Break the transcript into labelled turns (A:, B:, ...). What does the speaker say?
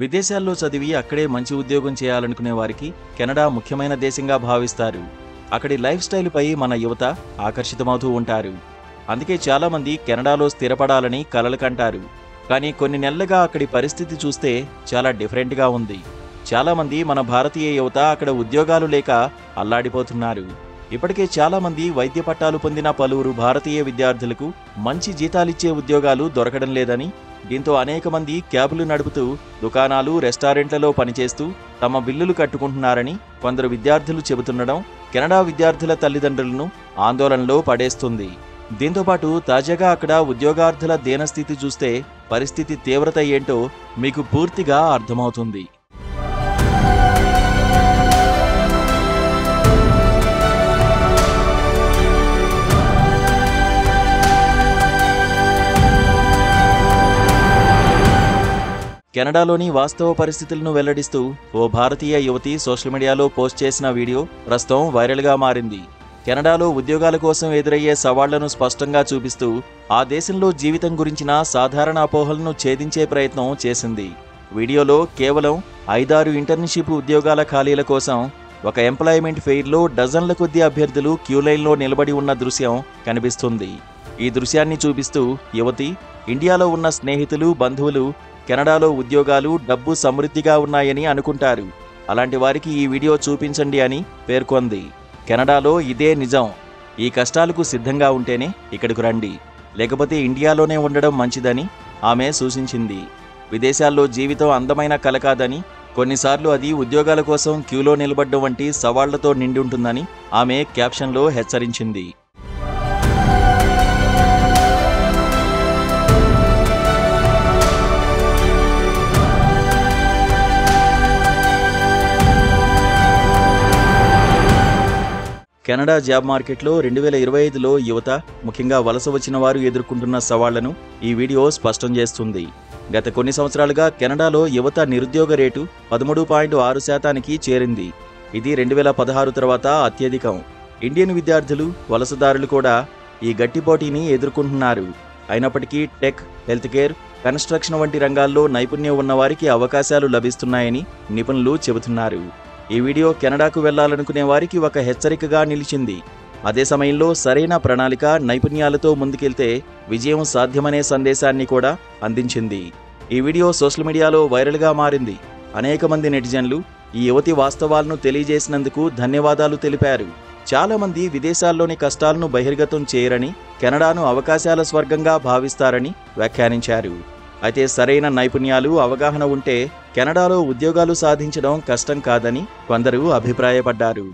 A: విదేశాల్లో చదివి అక్కడే మంచి ఉద్యోగం చేయాలనుకునే వారికి కెనడా ముఖ్యమైన దేశంగా భావిస్తారు. అక్కడి లైఫ్ స్టైల్పై మన యువత ఆకర్షితమవుతూ ఉంటారు. అందుకే చాలామంది కెనడాలో స్థిరపడాలని కలలు కంటారు. కానీ కొన్ని నెలలుగా అక్కడి పరిస్థితి చూస్తే చాలా డిఫరెంట్గా ఉంది. చాలామంది మన భారతీయ యువత అక్కడ ఉద్యోగాలు లేక అల్లాడిపోతున్నారు. ఇప్పటికే చాలామంది వైద్య పట్టాలు పొందిన పలువురు భారతీయ విద్యార్థులకు మంచి జీతాలిచ్చే ఉద్యోగాలు దొరకడం లేదని, దీంతో అనేక మంది క్యాబులు నడుపుతూ దుకాణాలు, రెస్టారెంట్లలో పనిచేస్తూ తమ బిల్లులు కట్టుకుంటున్నారని కొందరు విద్యార్థులు చెబుతుండడం కెనడా విద్యార్థుల తల్లిదండ్రులను ఆందోళనలో పడేస్తుంది. దీంతోపాటు తాజాగా అక్కడ ఉద్యోగార్థుల దీనస్థితి చూస్తే పరిస్థితి తీవ్రత ఏంటో మీకు పూర్తిగా అర్థమవుతుంది. కెనడాలోని వాస్తవ పరిస్థితులను వెల్లడిస్తూ ఓ భారతీయ యువతి సోషల్ మీడియాలో పోస్ట్ చేసిన వీడియో ప్రస్తుతం వైరల్గా మారింది. కెనడాలో ఉద్యోగాల కోసం ఎదురయ్యే సవాళ్లను స్పష్టంగా చూపిస్తూ ఆ దేశంలో జీవితం గురించిన సాధారణ అపోహలను ఛేదించే ప్రయత్నం చేసింది. వీడియోలో కేవలం 5-6 ఇంటర్న్షిప్ ఉద్యోగాల ఖాళీల కోసం ఒక ఎంప్లాయ్మెంట్ ఫెయిర్లో డజన్ల కొద్దీ అభ్యర్థులు క్యూలైన్లో నిలబడి ఉన్న దృశ్యం కనిపిస్తుంది. ఈ దృశ్యాన్ని చూపిస్తూ యువతి, ఇండియాలో ఉన్న స్నేహితులు, బంధువులు కెనడాలో ఉద్యోగాలు, డబ్బు సమృద్ధిగా ఉన్నాయని అనుకుంటారు. అలాంటి వారికి ఈ వీడియో చూపించండి అని పేర్కొంది. కెనడాలో ఇదే నిజం. ఈ కష్టాలకు సిద్ధంగా ఉంటేనే ఇక్కడికి రండి, లేకపోతే ఇండియాలోనే ఉండడం మంచిదని ఆమె సూచించింది. విదేశాల్లో జీవితం అందమైన కల కాదని, కొన్నిసార్లు అది ఉద్యోగాల కోసం క్యూలో నిలబడ్డం వంటి సవాళ్లతో నిండి ఉంటుందని ఆమె క్యాప్షన్లో హెచ్చరించింది. కెనడా జాబ్ మార్కెట్లో 2025లో యువత, ముఖ్యంగా వలస వచ్చిన వారు ఎదుర్కొంటున్న సవాళ్లను ఈ వీడియో స్పష్టం చేస్తుంది. గత కొన్ని సంవత్సరాలుగా కెనడాలో యువత నిరుద్యోగ రేటు 13.6% చేరింది. ఇది 2016 తర్వాత అత్యధికం. ఇండియన్ విద్యార్థులు, వలసదారులు కూడా ఈ గట్టి పోటీని ఎదుర్కొంటున్నారు. అయినప్పటికీ టెక్, హెల్త్ కేర్, కన్స్ట్రక్షన్ వంటి రంగాల్లో నైపుణ్యం ఉన్నవారికి అవకాశాలు లభిస్తున్నాయని నిపుణులు చెబుతున్నారు. ఈ వీడియో కెనడాకు వెళ్లాలనుకునే వారికి ఒక హెచ్చరికగా నిలిచింది. అదే సమయంలో సరైన ప్రణాళిక, నైపుణ్యాలతో ముందుకెళ్తే విజయం సాధ్యమనే సందేశాన్ని కూడా అందించింది. ఈ వీడియో సోషల్ మీడియాలో వైరల్గా మారింది. అనేక మంది నెటిజన్లు ఈ యువతి వాస్తవాలను తెలియజేసినందుకు ధన్యవాదాలు తెలిపారు. చాలామంది విదేశాల్లోని కష్టాలను బహిర్గతం చేయరని, కెనడాను అవకాశాల స్వర్గంగా భావిస్తారని వ్యాఖ్యానించారు. అయితే సరైన నైపుణ్యాలు, అవగాహన ఉంటే కెనడాలో ఉద్యోగాలు సాధించడం కష్టం కాదని కొందరు అభిప్రాయపడ్డారు.